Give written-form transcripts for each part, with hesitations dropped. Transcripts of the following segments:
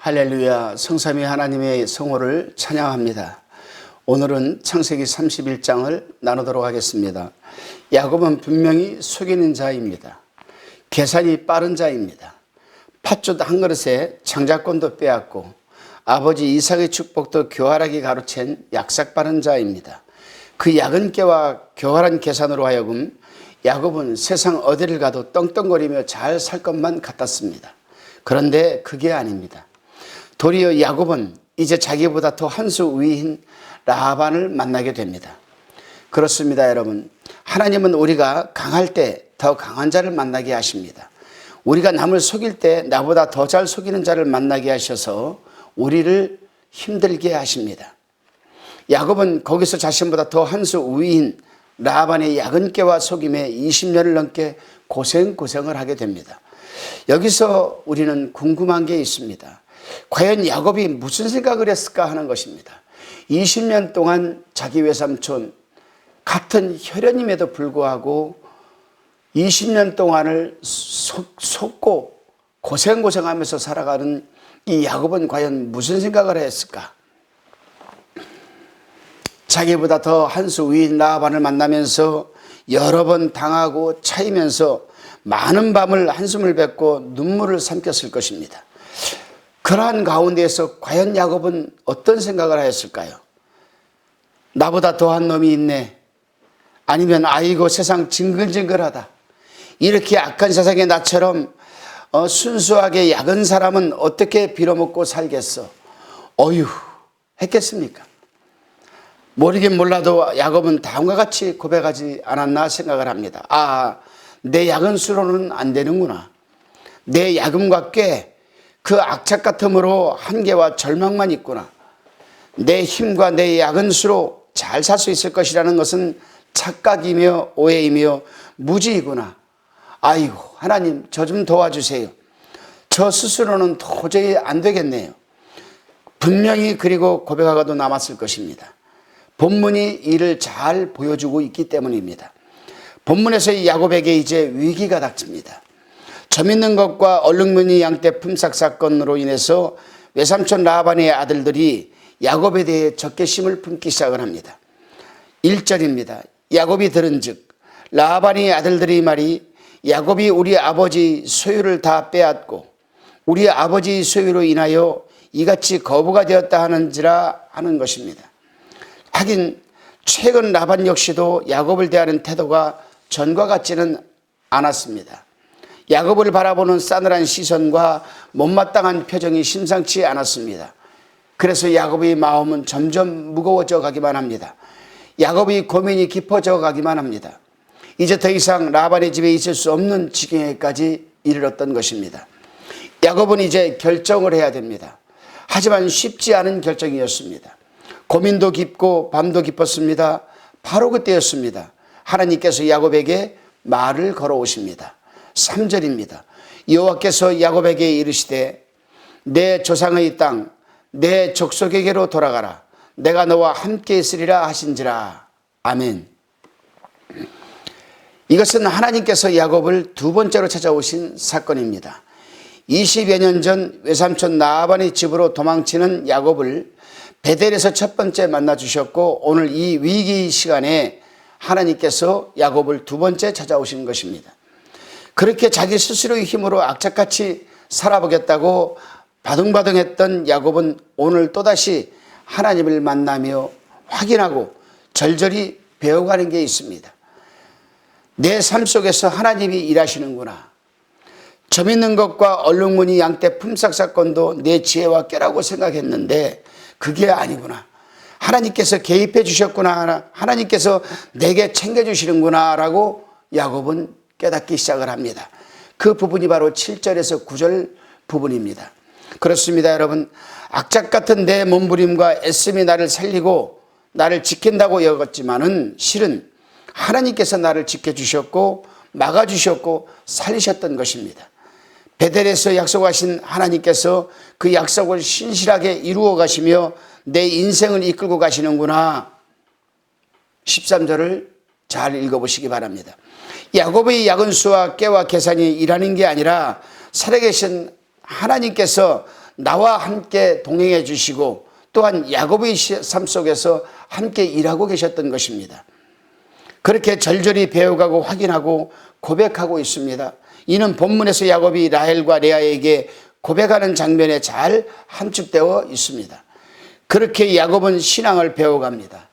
할렐루야, 성삼위 하나님의 성호를 찬양합니다. 오늘은 창세기 31장을 나누도록 하겠습니다. 야곱은 분명히 속이는 자입니다. 계산이 빠른 자입니다. 팥죽 한 그릇에 장자권도 빼앗고 아버지 이삭의 축복도 교활하게 가로챈 약삭빠른 자입니다. 그 야근깨와 교활한 계산으로 하여금 야곱은 세상 어디를 가도 떵떵거리며 잘 살 것만 같았습니다. 그런데 그게 아닙니다. 도리어 야곱은 이제 자기보다 더 한 수 위인 라반을 만나게 됩니다. 그렇습니다, 여러분. 하나님은 우리가 강할 때 더 강한 자를 만나게 하십니다. 우리가 남을 속일 때 나보다 더 잘 속이는 자를 만나게 하셔서 우리를 힘들게 하십니다. 야곱은 거기서 자신보다 더 한 수 위인 라반의 야근깨와 속임에 20년을 넘게 고생을 하게 됩니다. 여기서 우리는 궁금한 게 있습니다. 과연 야곱이 무슨 생각을 했을까 하는 것입니다. 20년 동안 자기 외삼촌 같은 혈연임에도 불구하고 20년 동안을 속고 고생하면서 살아가는 이 야곱은 과연 무슨 생각을 했을까? 자기보다 더 한 수 위인 라반을 만나면서 여러 번 당하고 차이면서 많은 밤을 한숨을 뱉고 눈물을 삼켰을 것입니다. 그러한 가운데에서 과연 야곱은 어떤 생각을 하였을까요? 나보다 더한 놈이 있네. 아니면 아이고 세상 징글징글하다. 이렇게 악한 세상에 나처럼 순수하게 약은 사람은 어떻게 빌어먹고 살겠어? 어휴 했겠습니까? 모르긴 몰라도 야곱은 다음과 같이 고백하지 않았나 생각을 합니다. 내 야근수로는 안 되는구나. 내 야금과 꽤 그 악착 같음으로 한계와 절망만 있구나. 내 힘과 내 야근수로 잘 살 수 있을 것이라는 것은 착각이며 오해이며 무지이구나. 아이고 하나님 저 좀 도와주세요. 저 스스로는 도저히 안 되겠네요. 분명히 그리고 고백하고도 남았을 것입니다. 본문이 이를 잘 보여주고 있기 때문입니다. 본문에서 이 야곱에게 이제 위기가 닥칩니다. 점 있는 것과 얼룩무늬 양떼 품삯 사건으로 인해서 외삼촌 라반의 아들들이 야곱에 대해 적개심을 품기 시작을 합니다. 1절입니다. 야곱이 들은즉 라반의 아들들의 말이 야곱이 우리 아버지 소유를 다 빼앗고 우리 아버지 소유로 인하여 이같이 거부가 되었다 하는지라 하는 것입니다. 하긴 최근 라반 역시도 야곱을 대하는 태도가 전과 같지는 않았습니다. 야곱을 바라보는 싸늘한 시선과 못마땅한 표정이 심상치 않았습니다. 그래서 야곱의 마음은 점점 무거워져 가기만 합니다. 야곱의 고민이 깊어져 가기만 합니다. 이제 더 이상 라반의 집에 있을 수 없는 지경에까지 이르렀던 것입니다. 야곱은 이제 결정을 해야 됩니다. 하지만 쉽지 않은 결정이었습니다. 고민도 깊고 밤도 깊었습니다. 바로 그때였습니다. 하나님께서 야곱에게 말을 걸어오십니다. 3절입니다. 여호와께서 야곱에게 이르시되 내 조상의 땅 내 족속에게로 돌아가라. 내가 너와 함께 있으리라 하신지라. 아멘. 이것은 하나님께서 야곱을 두 번째로 찾아오신 사건입니다. 20여 년 전 외삼촌 라반의 집으로 도망치는 야곱을 베델에서 첫 번째 만나 주셨고 오늘 이 위기 시간에 하나님께서 야곱을 두 번째 찾아오신 것입니다. 그렇게 자기 스스로의 힘으로 악착같이 살아보겠다고 바둥바둥했던 야곱은 오늘 또다시 하나님을 만나며 확인하고 절절히 배워가는 게 있습니다. 내 삶 속에서 하나님이 일하시는구나. 점 있는 것과 얼룩무늬 양떼 품삯 사건도 내 지혜와 꾀라고 생각했는데 그게 아니구나. 하나님께서 개입해 주셨구나. 하나님께서 내게 챙겨주시는구나 라고 야곱은 깨닫기 시작을 합니다. 그 부분이 바로 7절에서 9절 부분입니다. 그렇습니다, 여러분. 악착 같은 내 몸부림과 애씀이 나를 살리고 나를 지킨다고 여겼지만은 실은 하나님께서 나를 지켜주셨고 막아주셨고 살리셨던 것입니다. 베델에서 약속하신 하나님께서 그 약속을 신실하게 이루어 가시며 내 인생을 이끌고 가시는구나. 13절을 잘 읽어보시기 바랍니다. 야곱의 야근수와 깨와 계산이 일하는 게 아니라 살아계신 하나님께서 나와 함께 동행해 주시고 또한 야곱의 삶 속에서 함께 일하고 계셨던 것입니다. 그렇게 절절히 배워가고 확인하고 고백하고 있습니다. 이는 본문에서 야곱이 라헬과 레아에게 고백하는 장면에 잘 함축되어 있습니다. 그렇게 야곱은 신앙을 배워갑니다.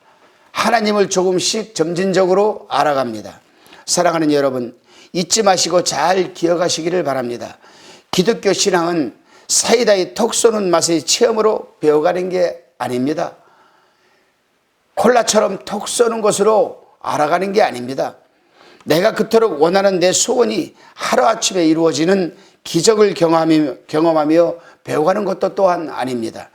하나님을 조금씩 점진적으로 알아갑니다. 사랑하는 여러분, 잊지 마시고 잘 기억하시기를 바랍니다. 기독교 신앙은 사이다의 톡 쏘는 맛의 체험으로 배워가는 게 아닙니다. 콜라처럼 톡 쏘는 것으로 알아가는 게 아닙니다. 내가 그토록 원하는 내 소원이 하루아침에 이루어지는 기적을 경험하며 배워가는 것도 또한 아닙니다.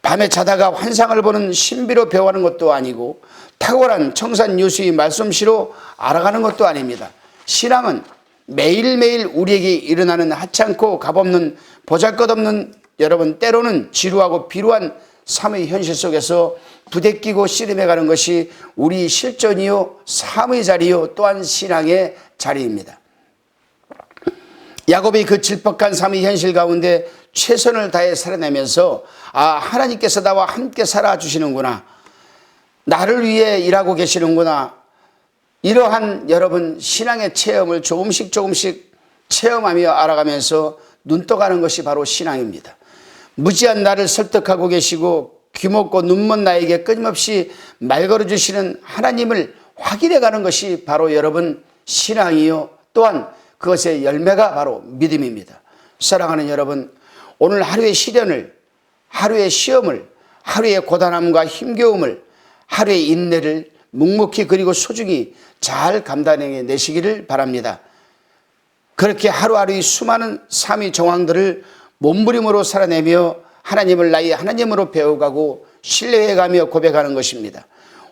밤에 자다가 환상을 보는 신비로 배워가는 것도 아니고 탁월한 청산유수의 말씀씨로 알아가는 것도 아닙니다. 신앙은 매일매일 우리에게 일어나는 하찮고 값없는 보잘것없는 여러분 때로는 지루하고 비루한 삶의 현실 속에서 부대끼고 씨름해가는 것이 우리 실존이요 삶의 자리요 또한 신앙의 자리입니다. 야곱이 그 질퍽한 삶의 현실 가운데 최선을 다해 살아내면서 하나님께서 나와 함께 살아주시는구나, 나를 위해 일하고 계시는구나, 이러한 여러분 신앙의 체험을 조금씩 체험하며 알아가면서 눈떠가는 것이 바로 신앙입니다. 무지한 나를 설득하고 계시고 귀먹고 눈먼 나에게 끊임없이 말 걸어주시는 하나님을 확인해가는 것이 바로 여러분 신앙이요 또한 그것의 열매가 바로 믿음입니다. 사랑하는 여러분, 오늘 하루의 시련을, 하루의 시험을, 하루의 고단함과 힘겨움을, 하루의 인내를 묵묵히 그리고 소중히 잘 감당해 내시기를 바랍니다. 그렇게 하루하루의 수많은 삶의 정황들을 몸부림으로 살아내며 하나님을 나의 하나님으로 배워가고 신뢰해가며 고백하는 것입니다.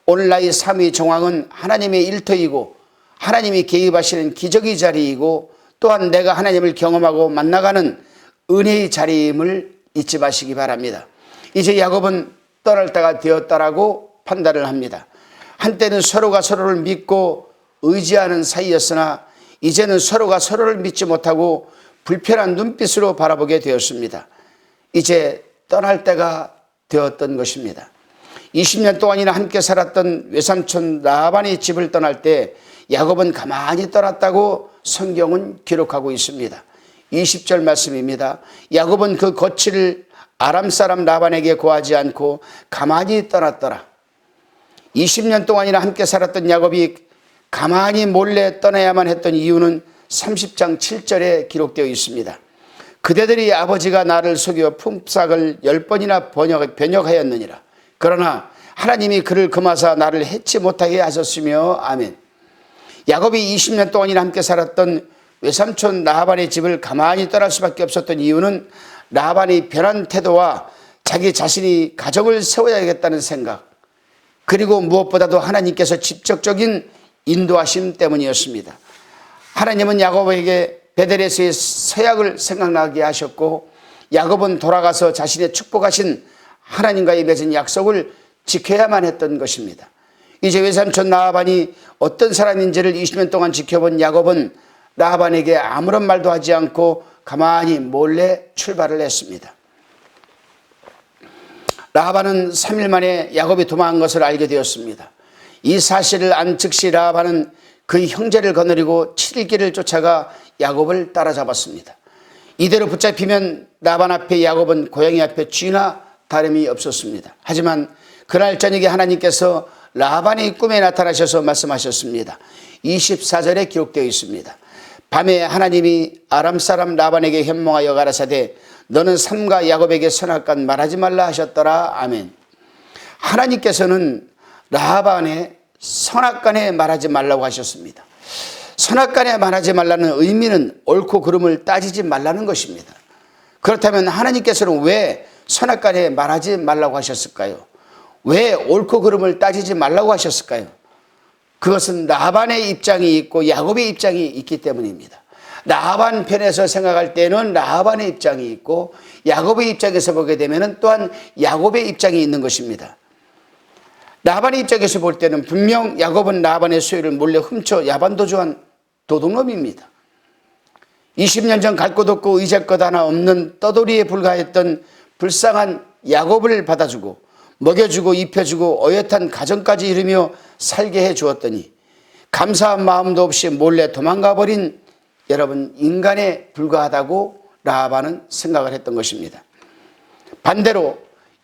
오늘 나의 삶의 정황은 하나님의 일터이고 하나님이 개입하시는 기적의 자리이고 또한 내가 하나님을 경험하고 만나가는 은혜의 자리임을 잊지 마시기 바랍니다. 이제 야곱은 떠날 때가 되었다라고 판단을 합니다. 한때는 서로가 서로를 믿고 의지하는 사이였으나 이제는 서로가 서로를 믿지 못하고 불편한 눈빛으로 바라보게 되었습니다. 이제 떠날 때가 되었던 것입니다. 20년 동안이나 함께 살았던 외삼촌 라반의 집을 떠날 때 야곱은 가만히 떠났다고 성경은 기록하고 있습니다. 20절 말씀입니다. 야곱은 그 거취를 아람 사람 라반에게 고하지 않고 가만히 떠났더라. 20년 동안이나 함께 살았던 야곱이 가만히 몰래 떠나야만 했던 이유는 30장 7절에 기록되어 있습니다. 그대들이 아버지가 나를 속여 품삯을 10번이나 변역하였느니라. 그러나 하나님이 그를 금하사 나를 해치 못하게 하셨으며 아멘. 야곱이 20년 동안이나 함께 살았던 외삼촌 라반의 집을 가만히 떠날 수밖에 없었던 이유는 라반의 변한 태도와 자기 자신이 가족을 세워야겠다는 생각, 그리고 무엇보다도 하나님께서 직접적인 인도하심 때문이었습니다. 하나님은 야곱에게 베델에서의 서약을 생각나게 하셨고 야곱은 돌아가서 자신의 축복하신 하나님과의 맺은 약속을 지켜야만 했던 것입니다. 이제 외삼촌 라반이 어떤 사람인지를 20년 동안 지켜본 야곱은 라반에게 아무런 말도 하지 않고 가만히 몰래 출발을 했습니다. 라반은 3일 만에 야곱이 도망한 것을 알게 되었습니다. 이 사실을 안 즉시 라반은 그의 형제를 거느리고 7일길을 쫓아가 야곱을 따라잡았습니다. 이대로 붙잡히면 라반 앞에 야곱은 고양이 앞에 쥐나 다름이 없었습니다. 하지만 그날 저녁에 하나님께서 라반의 꿈에 나타나셔서 말씀하셨습니다. 24절에 기록되어 있습니다. 밤에 하나님이 아람 사람 라반에게 현몽하여 가라사대 너는 삼가 야곱에게 선악간 말하지 말라 하셨더라. 아멘. 하나님께서는 라반의 선악간에 말하지 말라고 하셨습니다. 선악간에 말하지 말라는 의미는 옳고 그름을 따지지 말라는 것입니다. 그렇다면 하나님께서는 왜 선악간에 말하지 말라고 하셨을까요? 왜 옳고 그름을 따지지 말라고 하셨을까요? 그것은 라반의 입장이 있고 야곱의 입장이 있기 때문입니다. 라반 편에서 생각할 때는 라반의 입장이 있고 야곱의 입장에서 보게 되면 또한 야곱의 입장이 있는 것입니다. 라반의 입장에서 볼 때는 분명 야곱은 라반의 소유를 몰래 훔쳐 야반도주한 도둑놈입니다. 20년 전 갈 곳 없고 의제 것 하나 없는 떠돌이에 불과했던 불쌍한 야곱을 받아주고 먹여주고 입혀주고 어엿한 가정까지 이루며 살게 해주었더니 감사한 마음도 없이 몰래 도망가 버린 여러분 인간에 불과하다고 라반은 생각을 했던 것입니다. 반대로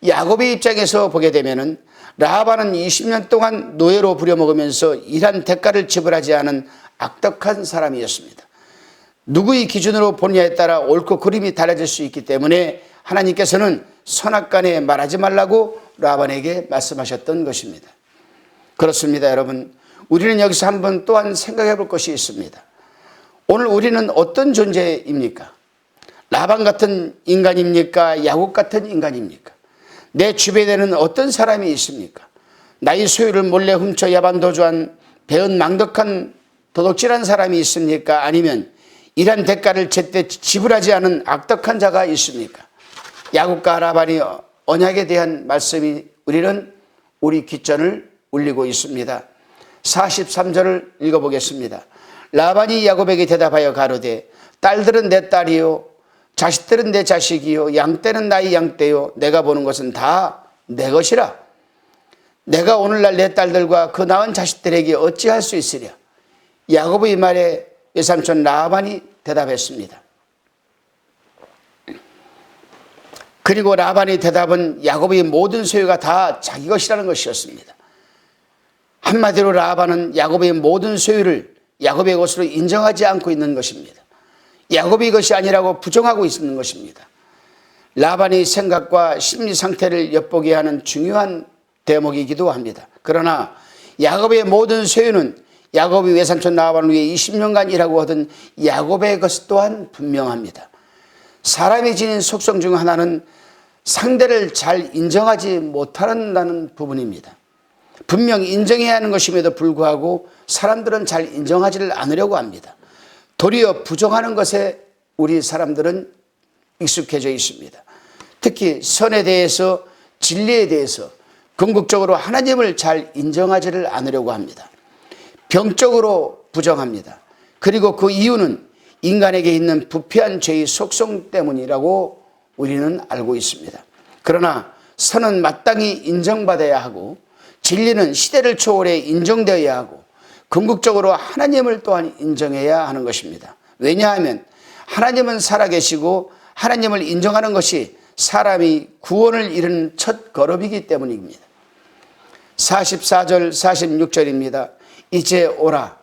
야곱의 입장에서 보게 되면은 라반은 20년 동안 노예로 부려먹으면서 일한 대가를 지불하지 않은 악덕한 사람이었습니다. 누구의 기준으로 보느냐에 따라 옳고 그름이 달라질 수 있기 때문에 하나님께서는 선악간에 말하지 말라고 라반에게 말씀하셨던 것입니다. 그렇습니다, 여러분. 우리는 여기서 한번 또한 생각해 볼 것이 있습니다. 오늘 우리는 어떤 존재입니까? 라반 같은 인간입니까? 야곱 같은 인간입니까? 내 주변에는 어떤 사람이 있습니까? 나의 소유를 몰래 훔쳐 야반도주한 배은 망덕한 도둑질한 사람이 있습니까? 아니면 일한 대가를 제때 지불하지 않은 악덕한 자가 있습니까? 야곱과 라반의 언약에 대한 말씀이 우리 귓전을 울리고 있습니다. 43절을 읽어보겠습니다. 라반이 야곱에게 대답하여 가로되 딸들은 내 딸이요 자식들은 내 자식이요 양떼는 나의 양떼요 내가 보는 것은 다 내 것이라. 내가 오늘날 내 딸들과 그 낳은 자식들에게 어찌할 수 있으랴. 야곱의 말에 외삼촌 라반이 대답했습니다. 그리고 라반의 대답은 야곱의 모든 소유가 다 자기 것이라는 것이었습니다. 한마디로 라반은 야곱의 모든 소유를 야곱의 것으로 인정하지 않고 있는 것입니다. 야곱의 것이 아니라고 부정하고 있는 것입니다. 라반의 생각과 심리 상태를 엿보게 하는 중요한 대목이기도 합니다. 그러나 야곱의 모든 소유는 야곱이 외삼촌 라반을 위해 20년간 일하고 하던 야곱의 것 또한 분명합니다. 사람이 지닌 속성 중 하나는 상대를 잘 인정하지 못한다는 부분입니다. 분명 인정해야 하는 것임에도 불구하고 사람들은 잘 인정하지를 않으려고 합니다. 도리어 부정하는 것에 우리 사람들은 익숙해져 있습니다. 특히 선에 대해서 진리에 대해서 궁극적으로 하나님을 잘 인정하지를 않으려고 합니다. 병적으로 부정합니다. 그리고 그 이유는 인간에게 있는 부패한 죄의 속성 때문이라고 우리는 알고 있습니다. 그러나 선은 마땅히 인정받아야 하고 진리는 시대를 초월해 인정되어야 하고 궁극적으로 하나님을 또한 인정해야 하는 것입니다. 왜냐하면 하나님은 살아계시고 하나님을 인정하는 것이 사람이 구원을 이루는 첫 걸음이기 때문입니다. 44절 46절입니다. 이제 오라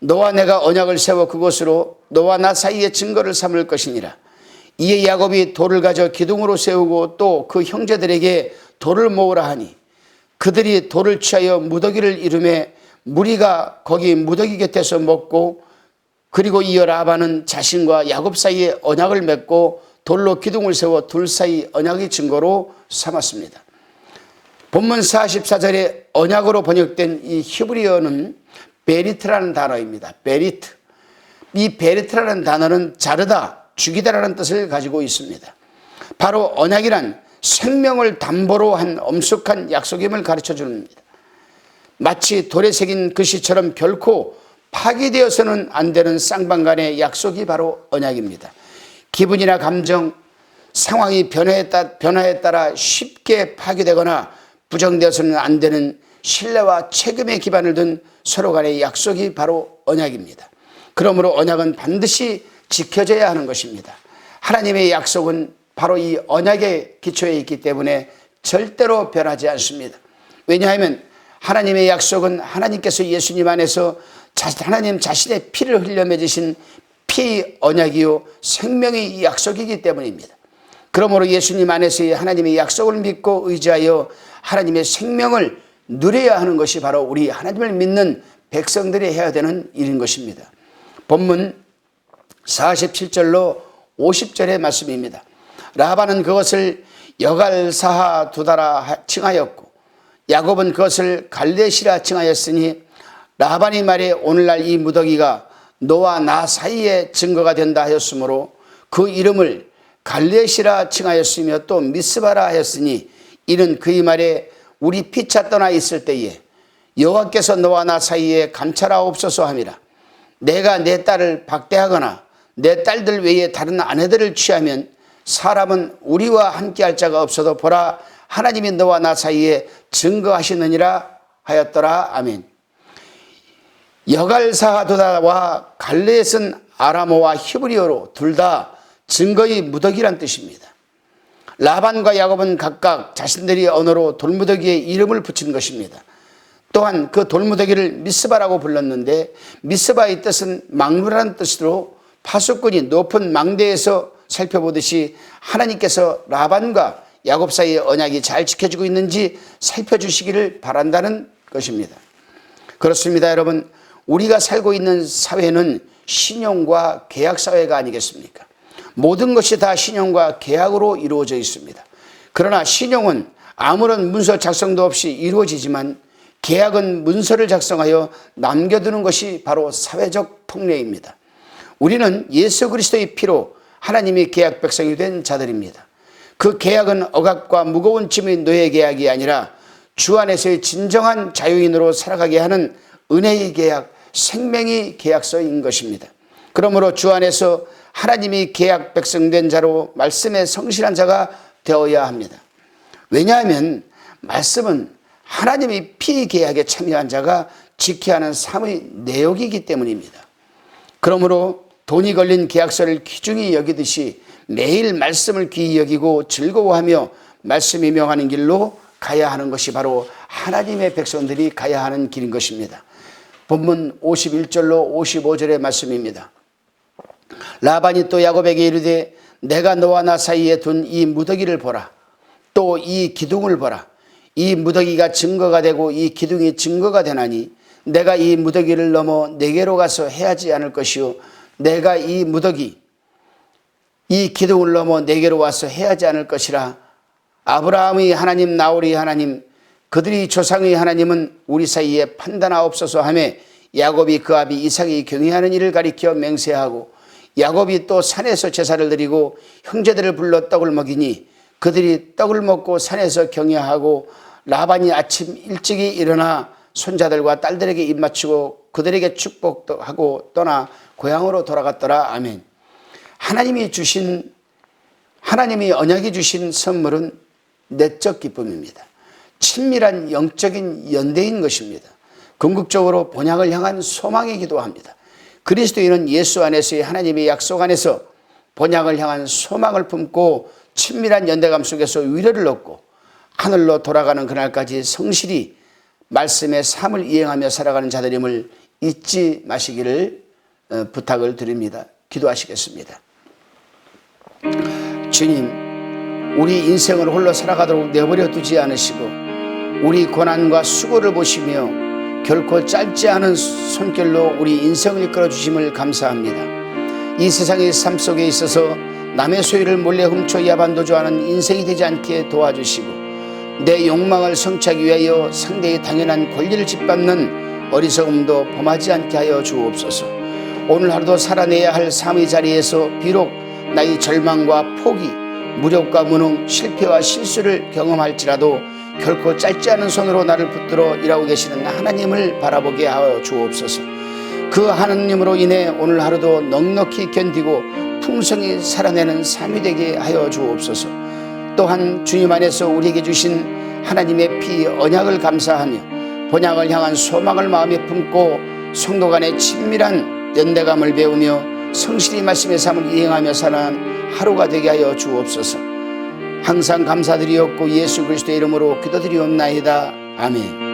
너와 내가 언약을 세워 그곳으로 너와 나 사이의 증거를 삼을 것이니라. 이에 야곱이 돌을 가져 기둥으로 세우고 또 그 형제들에게 돌을 모으라 하니 그들이 돌을 취하여 무더기를 이루매 무리가 거기 무더기 곁에서 먹고 그리고 이어 라반은 자신과 야곱 사이에 언약을 맺고 돌로 기둥을 세워 둘 사이 언약의 증거로 삼았습니다. 본문 44절에 언약으로 번역된 이 히브리어는 베리트라는 단어입니다. 베리트. 이 베리트라는 단어는 자르다, 죽이다라는 뜻을 가지고 있습니다. 바로 언약이란 생명을 담보로 한 엄숙한 약속임을 가르쳐 줍니다. 마치 돌에 새긴 글씨처럼 결코 파기되어서는 안 되는 쌍방간의 약속이 바로 언약입니다. 기분이나 감정, 상황이 변화에 따라 쉽게 파기되거나 부정되어서는 안 되는 신뢰와 책임의 기반을 둔 서로 간의 약속이 바로 언약입니다. 그러므로 언약은 반드시 지켜져야 하는 것입니다. 하나님의 약속은 바로 이 언약에 기초해 있기 때문에 절대로 변하지 않습니다. 왜냐하면 하나님의 약속은 하나님께서 예수님 안에서 하나님 자신의 피를 흘려 맺으신 피의 언약이요 생명의 약속이기 때문입니다. 그러므로 예수님 안에서의 하나님의 약속을 믿고 의지하여 하나님의 생명을 누려야 하는 것이 바로 우리 하나님을 믿는 백성들이 해야 되는 일인 것입니다. 본문 47절로 50절의 말씀입니다. 라반은 그것을 여갈사하 두다라 칭하였고 야곱은 그것을 갈렛이라 칭하였으니 라반이 말해 오늘날 이 무더기가 너와 나 사이에 증거가 된다 하였으므로 그 이름을 갈렛이라 칭하였으며 또 미스바라 하였으니 이는 그의 말에 우리 피차 떠나 있을 때에 여호와께서 너와 나 사이에 감찰하옵소서 함이라. 내가 내 딸을 박대하거나 내 딸들 외에 다른 아내들을 취하면 사람은 우리와 함께할 자가 없어도 보라 하나님이 너와 나 사이에 증거하시느니라 하였더라. 아멘. 여갈사도다와 갈레앗은 아람어와 히브리어로 둘 다 증거의 무더기란 뜻입니다. 라반과 야곱은 각각 자신들의 언어로 돌무더기에 이름을 붙인 것입니다. 또한 그 돌무더기를 미스바라고 불렀는데 미스바의 뜻은 망루라는 뜻으로 파수꾼이 높은 망대에서 살펴보듯이 하나님께서 라반과 야곱 사이의 언약이 잘 지켜지고 있는지 살펴주시기를 바란다는 것입니다. 그렇습니다, 여러분. 우리가 살고 있는 사회는 신용과 계약 사회가 아니겠습니까? 모든 것이 다 신용과 계약으로 이루어져 있습니다. 그러나 신용은 아무런 문서 작성도 없이 이루어지지만 계약은 문서를 작성하여 남겨두는 것이 바로 사회적 통례입니다. 우리는 예수 그리스도의 피로 하나님의 계약 백성이 된 자들입니다. 그 계약은 억압과 무거운 짐의 노예 계약이 아니라 주 안에서의 진정한 자유인으로 살아가게 하는 은혜의 계약, 생명의 계약서인 것입니다. 그러므로 주 안에서 하나님이 계약 백성된 자로 말씀에 성실한 자가 되어야 합니다. 왜냐하면 말씀은 하나님의 피 계약에 참여한 자가 지켜야 하는 삶의 내역이기 때문입니다. 그러므로 돈이 걸린 계약서를 귀중히 여기듯이 매일 말씀을 귀히 여기고 즐거워하며 말씀이 명하는 길로 가야 하는 것이 바로 하나님의 백성들이 가야 하는 길인 것입니다. 본문 51절로 55절의 말씀입니다. 라반이 또 야곱에게 이르되 내가 너와 나 사이에 둔 이 무더기를 보라. 또 이 기둥을 보라. 이 무더기가 증거가 되고 이 기둥이 증거가 되나니 내가 이 무더기를 넘어 내게로 가서 해하지 않을 것이요 내가 이 무더기 이 기둥을 넘어 내게로 와서 해하지 않을 것이라. 아브라함의 하나님 나홀의 하나님 그들이 조상의 하나님은 우리 사이에 판단하옵소서 하며 야곱이 그 아비 이삭이 경외하는 일을 가리켜 맹세하고 야곱이 또 산에서 제사를 드리고 형제들을 불러 떡을 먹이니 그들이 떡을 먹고 산에서 경외하고 라반이 아침 일찍이 일어나 손자들과 딸들에게 입맞추고 그들에게 축복하고 떠나 고향으로 돌아갔더라. 아멘. 하나님이 언약이 주신 선물은 내적 기쁨입니다. 친밀한 영적인 연대인 것입니다. 궁극적으로 본향을 향한 소망이기도 합니다. 그리스도인은 예수 안에서의 하나님의 약속 안에서 본향을 향한 소망을 품고 친밀한 연대감 속에서 위로를 얻고 하늘로 돌아가는 그날까지 성실히 말씀의 삶을 이행하며 살아가는 자들임을 잊지 마시기를 부탁을 드립니다. 기도하시겠습니다. 주님, 우리 인생을 홀로 살아가도록 내버려 두지 않으시고 우리 고난과 수고를 보시며 결코 짧지 않은 손길로 우리 인생을 이끌어 주심을 감사합니다. 이 세상의 삶 속에 있어서 남의 소유를 몰래 훔쳐 야반도주하는 인생이 되지 않게 도와주시고 내 욕망을 성취하기 위하여 상대의 당연한 권리를 짓밟는 어리석음도 범하지 않게 하여 주옵소서. 오늘 하루도 살아내야 할 삶의 자리에서 비록 나의 절망과 포기, 무력과 무능, 실패와 실수를 경험할지라도 결코 짧지 않은 손으로 나를 붙들어 일하고 계시는 하나님을 바라보게 하여 주옵소서. 그 하나님으로 인해 오늘 하루도 넉넉히 견디고 풍성히 살아내는 삶이 되게 하여 주옵소서. 또한 주님 안에서 우리에게 주신 하나님의 피 언약을 감사하며 본향을 향한 소망을 마음에 품고 성도 간의 친밀한 연대감을 배우며 성실히 말씀의 삶을 이행하며 사는 하루가 되게 하여 주옵소서. 항상 감사드리옵고 예수 그리스도의 이름으로 기도드리옵나이다. 아멘.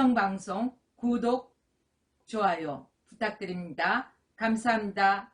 성방송 구독, 좋아요 부탁드립니다. 감사합니다.